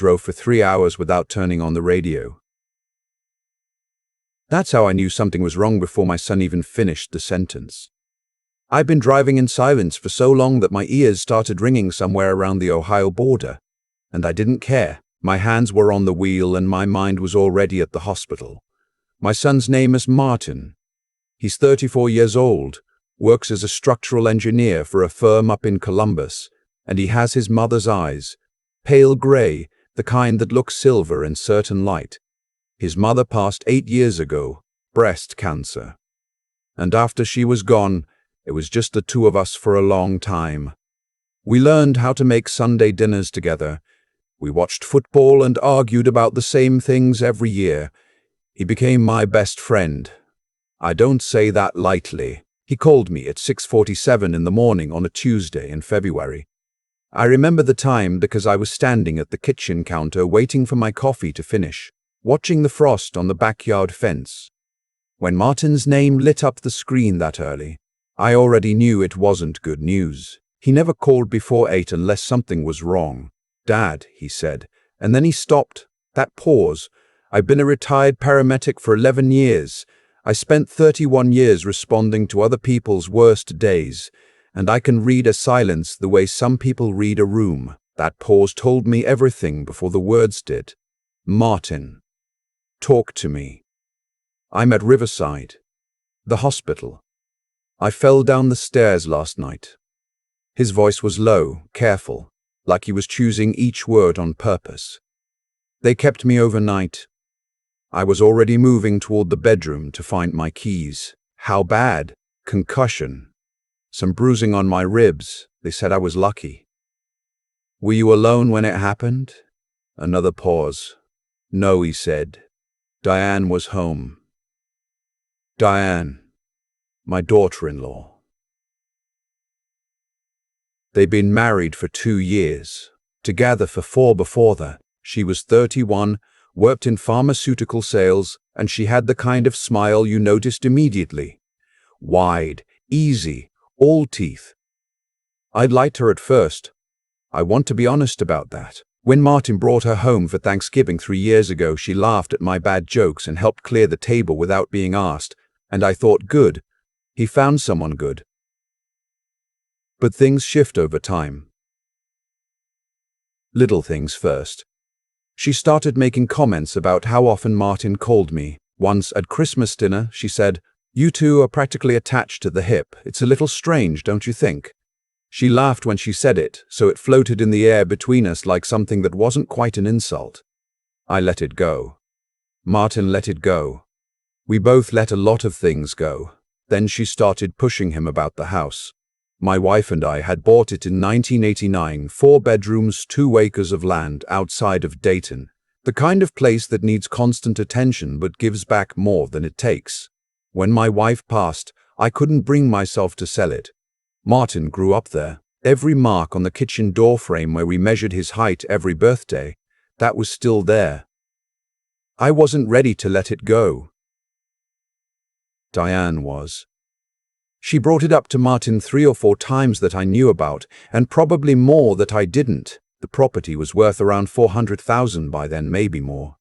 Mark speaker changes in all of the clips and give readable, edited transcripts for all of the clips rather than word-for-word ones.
Speaker 1: Drove for 3 hours without turning on the radio. That's how I knew something was wrong before my son even finished the sentence. I'd been driving in silence for so long that my ears started ringing somewhere around the Ohio border, and I didn't care. My hands were on the wheel and my mind was already at the hospital. My son's name is Martin. He's 34 years old, works as a structural engineer for a firm up in Columbus, and he has his mother's eyes, pale gray, the kind that look silver in certain light. His mother passed 8 years ago, breast cancer. And after she was gone, it was just the two of us for a long time. We learned how to make Sunday dinners together. We watched football and argued about the same things every year. He became my best friend. I don't say that lightly. He called me at 6:47 in the morning on a Tuesday in February. I remember the time because I was standing at the kitchen counter waiting for my coffee to finish, watching the frost on the backyard fence. When Martin's name lit up the screen that early, I already knew it wasn't good news. He never called before 8 unless something was wrong. "Dad," he said, and then he stopped. That pause. I've been a retired paramedic for 11 years. I spent 31 years responding to other people's worst days, and I can read a silence the way some people read a room. That pause told me everything before the words did. "Martin, talk to me." I'm at Riverside, the hospital. I fell down the stairs last night. His voice was low, careful, like he was choosing each word on purpose. They kept me overnight. I was already moving toward the bedroom to find my keys. How bad? Concussion. Some bruising on my ribs. They said I was lucky. "Were you alone when it happened?" Another pause. "No," he said. "Diane was home." Diane, my daughter-in-law. They'd been married for 2 years, together for 4 before that. She was 31, worked in pharmaceutical sales, and she had the kind of smile you noticed immediately. Wide, easy, all teeth. I'd liked her at first. I want to be honest about that. When Martin brought her home for Thanksgiving 3 years ago, she laughed at my bad jokes and helped clear the table without being asked, and I thought, good. He found someone good. But things shift over time. Little things first. She started making comments about how often Martin called me. Once at Christmas dinner, she said, "You two are practically attached to the hip. It's a little strange, don't you think?" She laughed when she said it, so it floated in the air between us like something that wasn't quite an insult. I let it go. Martin let it go. We both let a lot of things go. Then she started pushing him about the house. My wife and I had bought it in 1989, 4 bedrooms, 2 acres of land outside of Dayton, the kind of place that needs constant attention but gives back more than it takes. When my wife passed, I couldn't bring myself to sell it. Martin grew up there. Every mark on the kitchen door frame where we measured his height every birthday, that was still there. I wasn't ready to let it go. Diane was. She brought it up to Martin 3 or 4 times that I knew about, and probably more that I didn't. The property was worth around $400,000 by then, maybe more.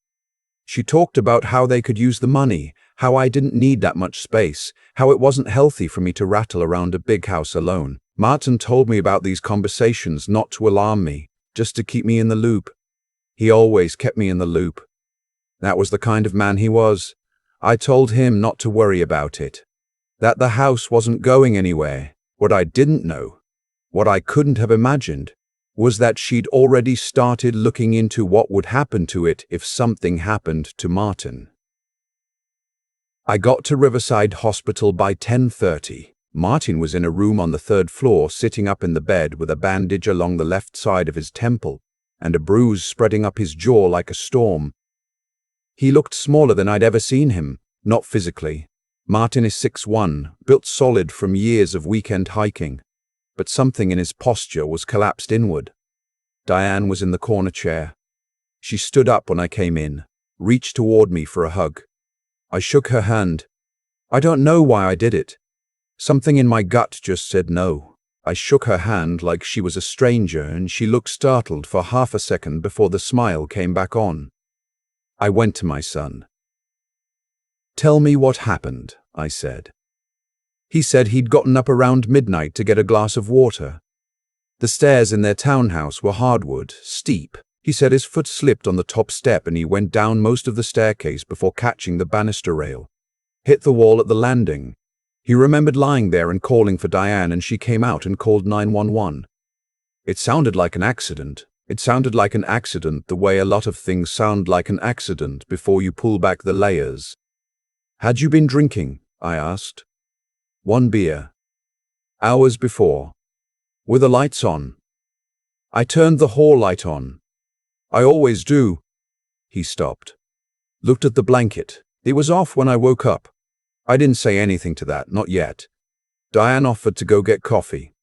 Speaker 1: She talked about how they could use the money, how I didn't need that much space, how it wasn't healthy for me to rattle around a big house alone. Martin told me about these conversations not to alarm me, just to keep me in the loop. He always kept me in the loop. That was the kind of man he was. I told him not to worry about it. That the house wasn't going anywhere. What I didn't know, what I couldn't have imagined, was that she'd already started looking into what would happen to it if something happened to Martin. I got to Riverside Hospital by 10:30. Martin was in a room on the 3rd floor, sitting up in the bed with a bandage along the left side of his temple and a bruise spreading up his jaw like a storm. He looked smaller than I'd ever seen him, not physically. Martin is 6'1", built solid from years of weekend hiking, but something in his posture was collapsed inward. Diane was in the corner chair. She stood up when I came in, reached toward me for a hug. I shook her hand. I don't know why I did it. Something in my gut just said no. I shook her hand like she was a stranger, and she looked startled for half a second before the smile came back on. I went to my son. "Tell me what happened," I said. He said he'd gotten up around midnight to get a glass of water. The stairs in their townhouse were hardwood, steep. He said his foot slipped on the top step and he went down most of the staircase before catching the banister rail. Hit the wall at the landing. He remembered lying there and calling for Diane, and she came out and called 911. It sounded like an accident. It sounded like an accident the way a lot of things sound like an accident before you pull back the layers. "Had you been drinking?" I asked. "One beer. Hours before. Were the lights on?" "I turned the hall light on. I always do." He stopped. Looked at the blanket. It was off when I woke up. I didn't say anything to that, not yet. Diane offered to go get coffee.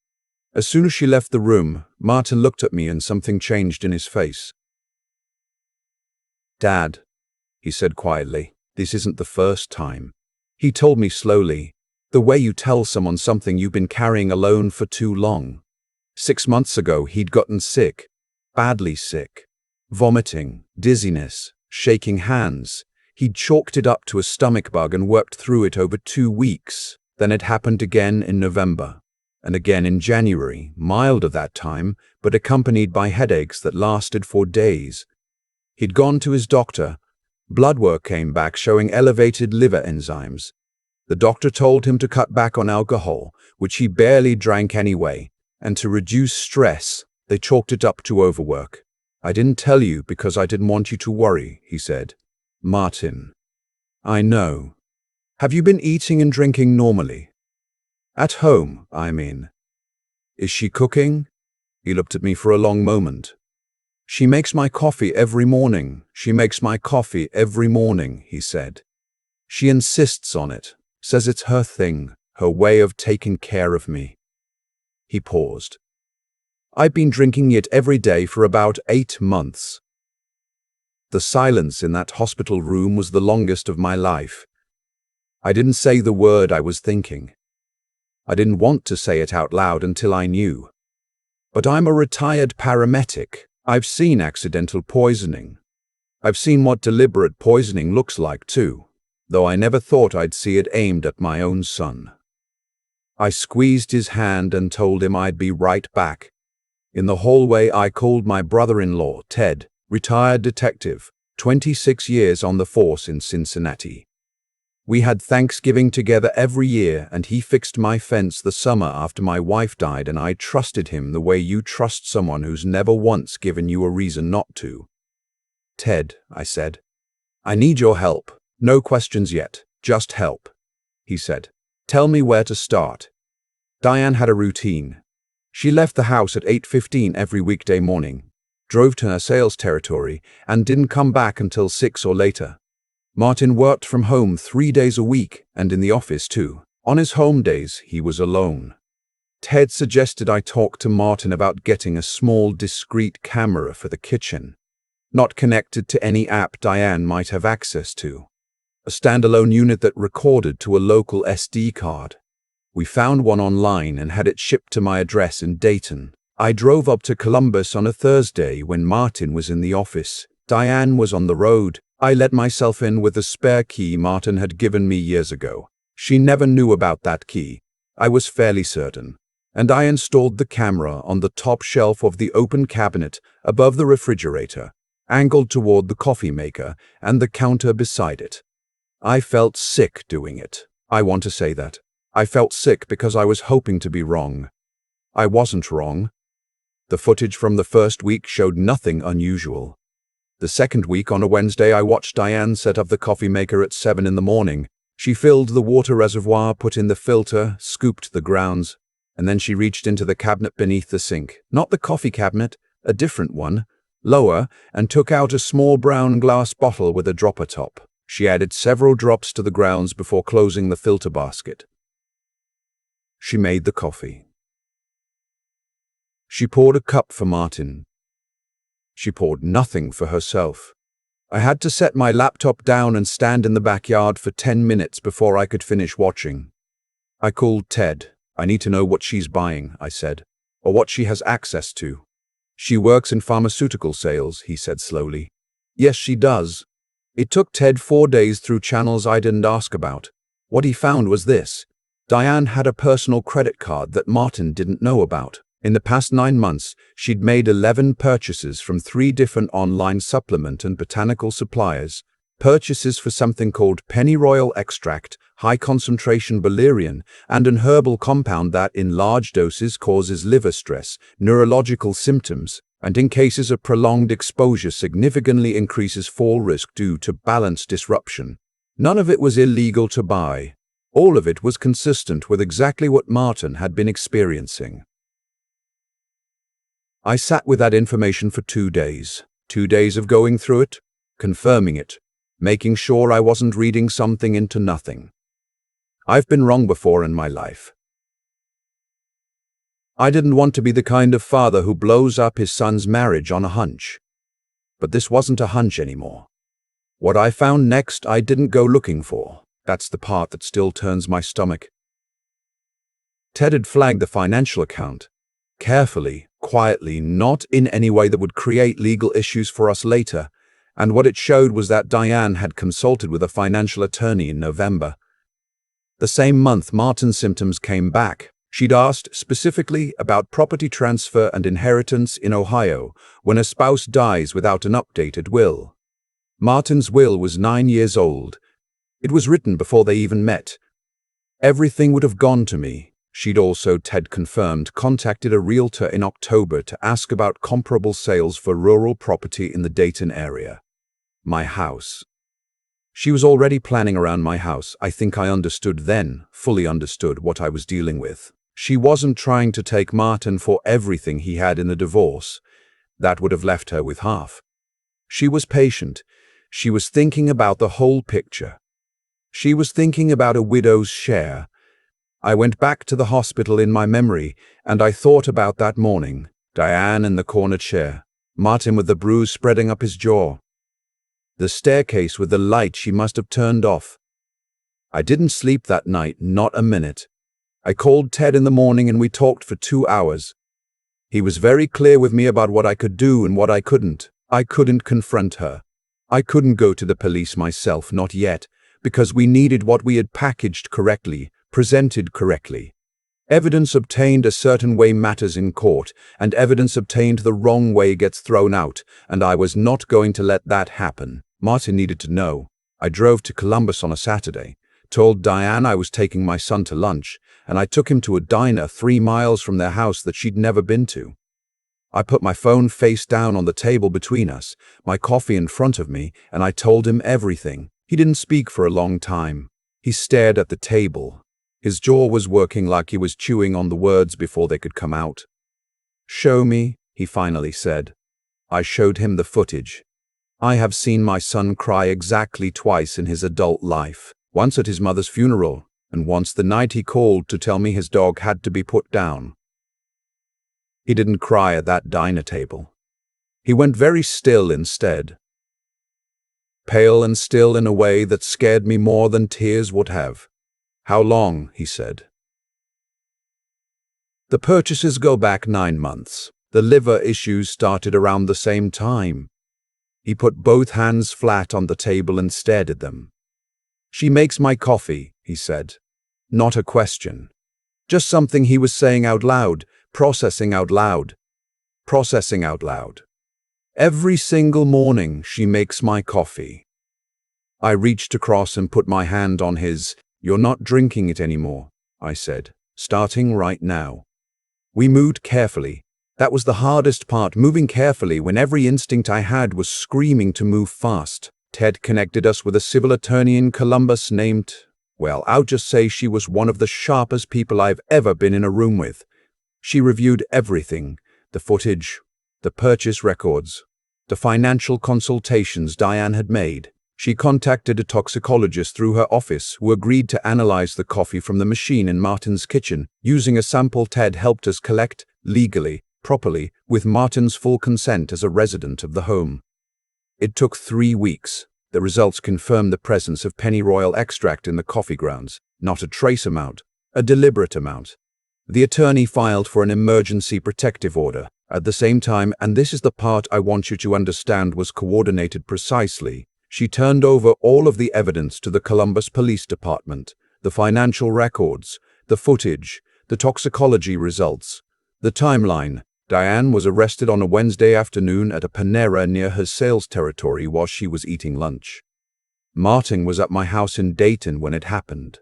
Speaker 1: As soon as she left the room, Martin looked at me and something changed in his face. "Dad," he said quietly, "this isn't the first time." He told me slowly, "The way you tell someone something you've been carrying alone for too long." 6 months ago, he'd gotten sick, badly sick. Vomiting, dizziness, shaking hands. He'd chalked it up to a stomach bug and worked through it over 2 weeks. Then it happened again in November, and again in January, milder that time, but accompanied by headaches that lasted for days. He'd gone to his doctor. Blood work came back showing elevated liver enzymes. The doctor told him to cut back on alcohol, which he barely drank anyway, and to reduce stress. They chalked it up to overwork. "I didn't tell you because I didn't want you to worry," he said. "Martin, I know. Have you been eating and drinking normally? At home, I mean. Is she cooking?" He looked at me for a long moment. "She makes my coffee every morning. She makes my coffee every morning," he said. "She insists on it, says it's her thing, her way of taking care of me." He paused. "I've been drinking it every day for about 8 months. The silence in that hospital room was the longest of my life. I didn't say the word I was thinking. I didn't want to say it out loud until I knew. But I'm a retired paramedic. I've seen accidental poisoning. I've seen what deliberate poisoning looks like too, though I never thought I'd see it aimed at my own son. I squeezed his hand and told him I'd be right back. In the hallway, I called my brother-in-law, Ted, retired detective, 26 years on the force in Cincinnati. We had Thanksgiving together every year, and he fixed my fence the summer after my wife died, and I trusted him the way you trust someone who's never once given you a reason not to. "Ted," I said, "I need your help. No questions yet, just help." He said, "Tell me where to start." Diane had a routine. She left the house at 8:15 every weekday morning, drove to her sales territory, and didn't come back until 6 or later. Martin worked from home 3 days a week and in the office too. On his home days, he was alone. Ted suggested I talk to Martin about getting a small, discreet camera for the kitchen, not connected to any app Diane might have access to. A standalone unit that recorded to a local SD card. We found one online and had it shipped to my address in Dayton. I drove up to Columbus on a Thursday when Martin was in the office. Diane was on the road. I let myself in with a spare key Martin had given me years ago. She never knew about that key, I was fairly certain. And I installed the camera on the top shelf of the open cabinet above the refrigerator, angled toward the coffee maker and the counter beside it. I felt sick doing it. I want to say that. I felt sick because I was hoping to be wrong. I wasn't wrong. The footage from the first week showed nothing unusual. The second week, on a Wednesday, I watched Diane set up the coffee maker at 7 in the morning. She filled the water reservoir, put in the filter, scooped the grounds, and then she reached into the cabinet beneath the sink, not the coffee cabinet, a different one, lower, and took out a small brown glass bottle with a dropper top. She added several drops to the grounds before closing the filter basket. She made the coffee. She poured a cup for Martin. She poured nothing for herself. I had to set my laptop down and stand in the backyard for 10 minutes before I could finish watching. I called Ted. I need to know what she's buying, I said, or what she has access to. She works in pharmaceutical sales, he said slowly. Yes, she does. It took Ted 4 days through channels I didn't ask about. What he found was this. Diane had a personal credit card that Martin didn't know about. In the past 9 months, she'd made 11 purchases from 3 different online supplement and botanical suppliers. Purchases for something called pennyroyal extract, high-concentration valerian, and an herbal compound that, in large doses, causes liver stress, neurological symptoms, and in cases of prolonged exposure significantly increases fall risk due to balance disruption. None of it was illegal to buy. All of it was consistent with exactly what Martin had been experiencing. I sat with that information for 2 days. 2 days of going through it, confirming it, making sure I wasn't reading something into nothing. I've been wrong before in my life. I didn't want to be the kind of father who blows up his son's marriage on a hunch. But this wasn't a hunch anymore. What I found next, I didn't go looking for. That's the part that still turns my stomach. Ted had flagged the financial account. Carefully, quietly, not in any way that would create legal issues for us later. And what it showed was that Diane had consulted with a financial attorney in November. The same month, Martin's symptoms came back. She'd asked specifically about property transfer and inheritance in Ohio when a spouse dies without an updated will. Martin's will was 9 years old. It was written before they even met. Everything would have gone to me. She'd also, Ted confirmed, contacted a realtor in October to ask about comparable sales for rural property in the Dayton area. My house. She was already planning around my house. I think I understood then, fully understood what I was dealing with. She wasn't trying to take Martin for everything he had in the divorce. That would have left her with half. She was patient. She was thinking about the whole picture. She was thinking about a widow's share. I went back to the hospital in my memory, and I thought about that morning. Diane in the corner chair. Martin with the bruise spreading up his jaw. The staircase with the light she must have turned off. I didn't sleep that night, not a minute. I called Ted in the morning and we talked for 2 hours. He was very clear with me about what I could do and what I couldn't. I couldn't confront her. I couldn't go to the police myself, not yet, because we needed what we had packaged correctly, presented correctly. Evidence obtained a certain way matters in court, and evidence obtained the wrong way gets thrown out, and I was not going to let that happen. Martin needed to know. I drove to Columbus on a Saturday, told Diane I was taking my son to lunch, and I took him to a diner 3 miles from their house that she'd never been to. I put my phone face down on the table between us, my coffee in front of me, and I told him everything. He didn't speak for a long time. He stared at the table. His jaw was working like he was chewing on the words before they could come out. "Show me," he finally said. I showed him the footage. I have seen my son cry exactly twice in his adult life, once at his mother's funeral, and once the night he called to tell me his dog had to be put down. He didn't cry at that diner table. He went very still instead. Pale and still in a way that scared me more than tears would have. "How long?" he said. The purchases go back 9 months. The liver issues started around the same time. He put both hands flat on the table and stared at them. "She makes my coffee," he said. Not a question. Just something he was saying out loud, processing out loud. Processing out loud. "Every single morning she makes my coffee." I reached across and put my hand on his. "You're not drinking it anymore," I said, "starting right now." We moved carefully. That was the hardest part, moving carefully when every instinct I had was screaming to move fast. Ted connected us with a civil attorney in Columbus named, well, I'll just say she was one of the sharpest people I've ever been in a room with. She reviewed everything, the footage, the purchase records, the financial consultations Diane had made. She contacted a toxicologist through her office who agreed to analyze the coffee from the machine in Martin's kitchen, using a sample Ted helped us collect, legally, properly, with Martin's full consent as a resident of the home. It took 3 weeks. The results confirmed the presence of pennyroyal extract in the coffee grounds, not a trace amount, a deliberate amount. The attorney filed for an emergency protective order. At the same time, and this is the part I want you to understand was coordinated precisely, she turned over all of the evidence to the Columbus Police Department, the financial records, the footage, the toxicology results, the timeline. Diane was arrested on a Wednesday afternoon at a Panera near her sales territory while she was eating lunch. Martin was at my house in Dayton when it happened.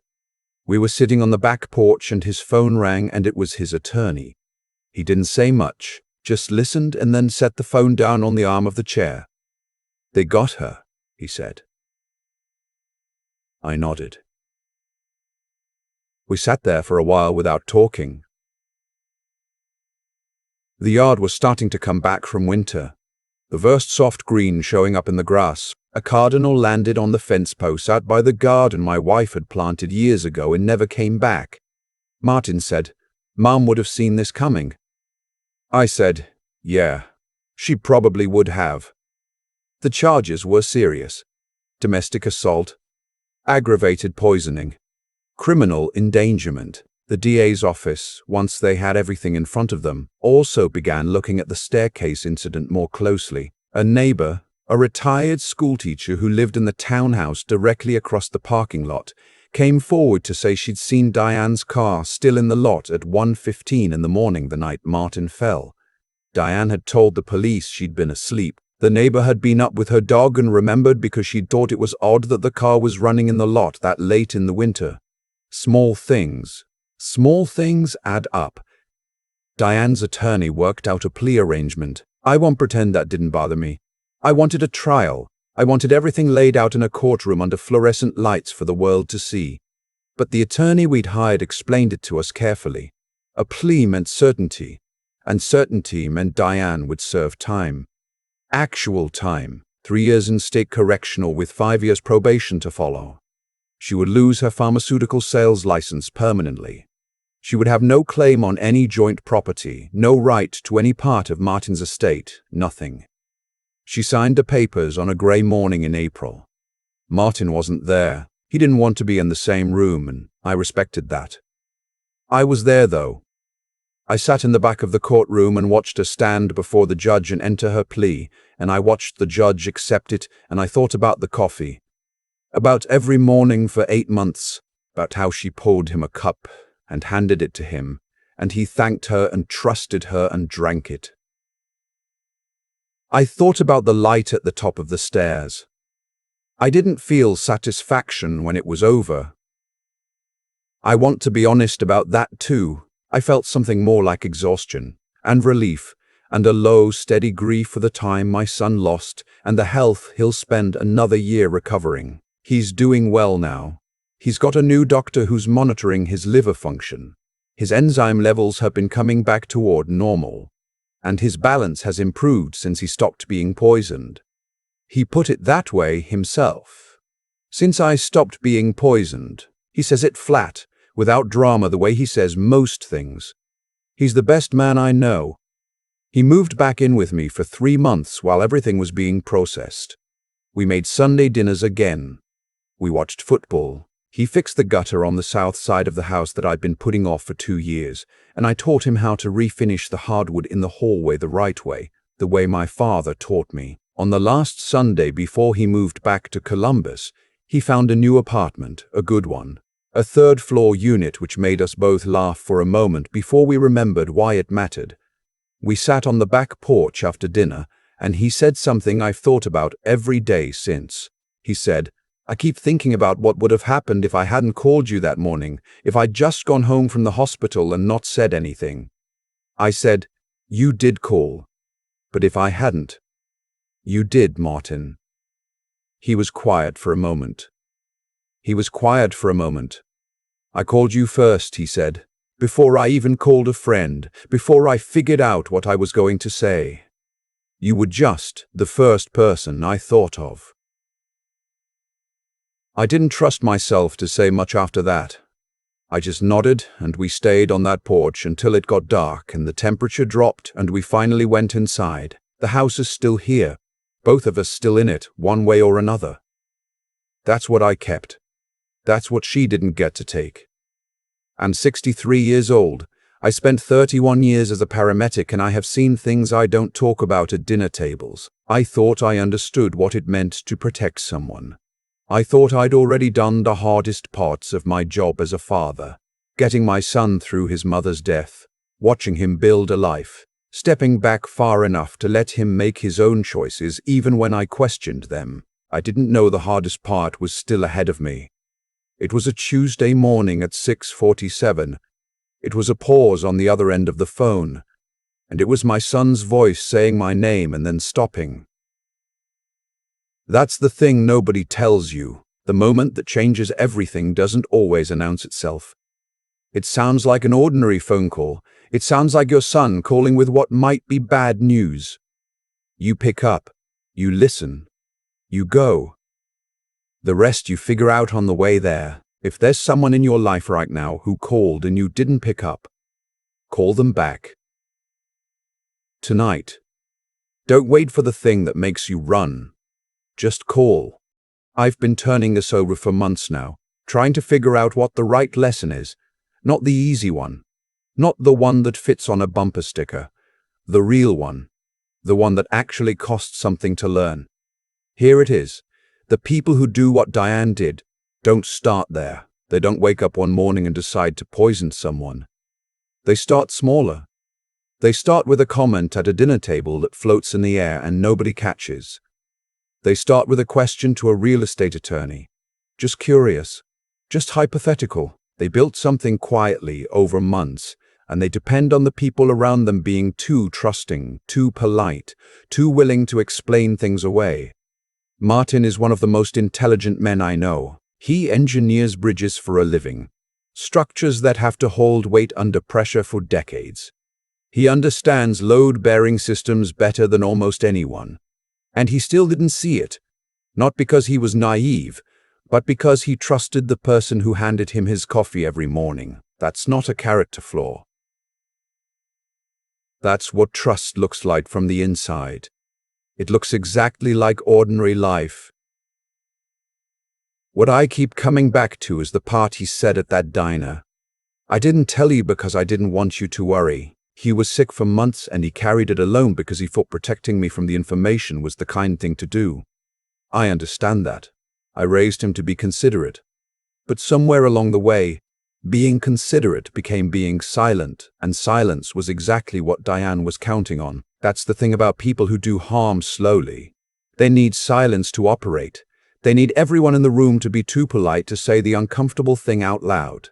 Speaker 1: We were sitting on the back porch and his phone rang and it was his attorney. He didn't say much, just listened and then set the phone down on the arm of the chair. "They got her," he said. I nodded. We sat there for a while without talking. The yard was starting to come back from winter. The first soft green showing up in the grass. A cardinal landed on the fence post out by the garden my wife had planted years ago and never came back. Martin said, "Mom would have seen this coming." I said, "Yeah, she probably would have." The charges were serious: domestic assault, aggravated poisoning, criminal endangerment. The DA's office, once they had everything in front of them, also began looking at the staircase incident more closely. A neighbor, a retired schoolteacher who lived in the townhouse directly across the parking lot, came forward to say she'd seen Diane's car still in the lot at 1:15 in the morning the night Martin fell. Diane had told the police she'd been asleep. The neighbor had been up with her dog and remembered because she'd thought it was odd that the car was running in the lot that late in the winter. Small things add up. Diane's attorney worked out a plea arrangement. I won't pretend that didn't bother me. I wanted a trial. I wanted everything laid out in a courtroom under fluorescent lights for the world to see. But the attorney we'd hired explained it to us carefully. A plea meant certainty, and certainty meant Diane would serve time. Actual time, 3 years in state correctional with 5 years probation to follow. She would lose her pharmaceutical sales license permanently. She would have no claim on any joint property, no right to any part of Martin's estate, nothing. She signed the papers on a grey morning in April. Martin wasn't there. He didn't want to be in the same room, and I respected that. I was there, though. I sat in the back of the courtroom and watched her stand before the judge and enter her plea, and I watched the judge accept it, and I thought about the coffee. About every morning for 8 months, about how she poured him a cup and handed it to him, and he thanked her and trusted her and drank it. I thought about the light at the top of the stairs. I didn't feel satisfaction when it was over. I want to be honest about that too. I felt something more like exhaustion and relief and a low, steady grief for the time my son lost and the health he'll spend another year recovering. He's doing well now. He's got a new doctor who's monitoring his liver function. His enzyme levels have been coming back toward normal, and his balance has improved since he stopped being poisoned. He put it that way himself. Since I stopped being poisoned, he says it flat, without drama the way he says most things. He's the best man I know. He moved back in with me for 3 months while everything was being processed. We made Sunday dinners again. We watched football. He fixed the gutter on the south side of the house that I'd been putting off for 2 years, and I taught him how to refinish the hardwood in the hallway the right way, the way my father taught me. On the last Sunday before he moved back to Columbus, he found a new apartment, a good one, a third-floor unit which made us both laugh for a moment before we remembered why it mattered. We sat on the back porch after dinner, and he said something I've thought about every day since. He said, "I keep thinking about what would have happened if I hadn't called you that morning, if I'd just gone home from the hospital and not said anything." I said, "You did call. But if I hadn't." "You did, Martin." He was quiet for a moment. "I called you first," he said, "before I even called a friend, before I figured out what I was going to say. You were just the first person I thought of." I didn't trust myself to say much after that. I just nodded, and we stayed on that porch until it got dark and the temperature dropped and we finally went inside. The house is still here, both of us still in it, one way or another. That's what I kept. That's what she didn't get to take. And 63 years old, I spent 31 years as a paramedic and I have seen things I don't talk about at dinner tables. I thought I understood what it meant to protect someone. I thought I'd already done the hardest parts of my job as a father, getting my son through his mother's death, watching him build a life, stepping back far enough to let him make his own choices even when I questioned them. I didn't know the hardest part was still ahead of me. It was a Tuesday morning at 6:47. It was a pause on the other end of the phone, and it was my son's voice saying my name and then stopping. That's the thing nobody tells you. The moment that changes everything doesn't always announce itself. It sounds like an ordinary phone call. It sounds like your son calling with what might be bad news. You pick up, you listen, you go. The rest you figure out on the way there. If there's someone in your life right now who called and you didn't pick up, call them back. Tonight, don't wait for the thing that makes you run. Just call. I've been turning this over for months now, trying to figure out what the right lesson is. Not the easy one. Not the one that fits on a bumper sticker. The real one. The one that actually costs something to learn. Here it is. The people who do what Diane did don't start there. They don't wake up one morning and decide to poison someone. They start smaller. They start with a comment at a dinner table that floats in the air and nobody catches. They start with a question to a real estate attorney. Just curious. Just hypothetical. They built something quietly over months, and they depend on the people around them being too trusting, too polite, too willing to explain things away. Martin is one of the most intelligent men I know. He engineers bridges for a living, structures that have to hold weight under pressure for decades. He understands load-bearing systems better than almost anyone. And he still didn't see it, not because he was naive, but because he trusted the person who handed him his coffee every morning. That's not a character flaw. That's what trust looks like from the inside. It looks exactly like ordinary life. What I keep coming back to is the part he said at that diner. I didn't tell you because I didn't want you to worry. He was sick for months and he carried it alone because he thought protecting me from the information was the kind thing to do. I understand that. I raised him to be considerate. But somewhere along the way, being considerate became being silent, and silence was exactly what Diane was counting on. That's the thing about people who do harm slowly. They need silence to operate. They need everyone in the room to be too polite to say the uncomfortable thing out loud.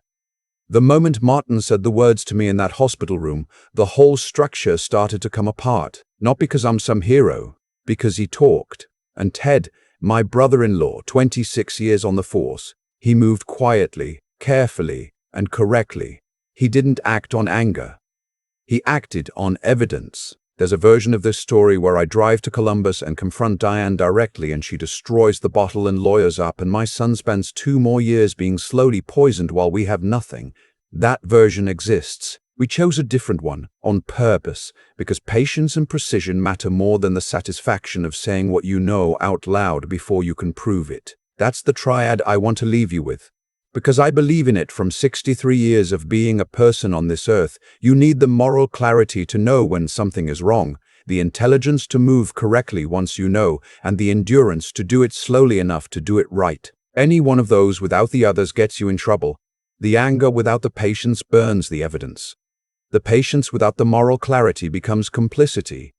Speaker 1: The moment Martin said the words to me in that hospital room, the whole structure started to come apart. Not because I'm some hero, because he talked. And Ted, my brother-in-law, 26 years on the force, he moved quietly, carefully, and correctly. He didn't act on anger. He acted on evidence. There's a version of this story where I drive to Columbus and confront Diane directly and she destroys the bottle and lawyers up and my son spends 2 more years being slowly poisoned while we have nothing. That version exists. We chose a different one, on purpose, because patience and precision matter more than the satisfaction of saying what you know out loud before you can prove it. That's the triad I want to leave you with. Because I believe in it from 63 years of being a person on this earth. You need the moral clarity to know when something is wrong, the intelligence to move correctly once you know, and the endurance to do it slowly enough to do it right. Any one of those without the others gets you in trouble. The anger without the patience burns the evidence. The patience without the moral clarity becomes complicity.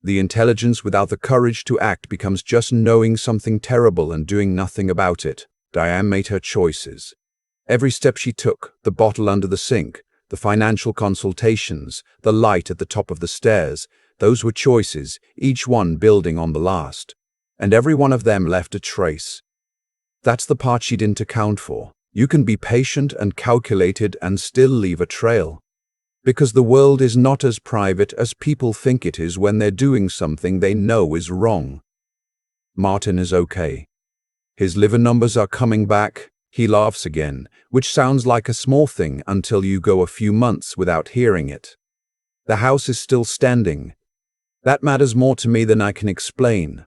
Speaker 1: The intelligence without the courage to act becomes just knowing something terrible and doing nothing about it. Diane made her choices. Every step she took, the bottle under the sink, the financial consultations, the light at the top of the stairs, those were choices, each one building on the last. And every one of them left a trace. That's the part she didn't account for. You can be patient and calculated and still leave a trail. Because the world is not as private as people think it is when they're doing something they know is wrong. Martin is okay. His liver numbers are coming back. He laughs again, which sounds like a small thing until you go a few months without hearing it. The house is still standing. That matters more to me than I can explain.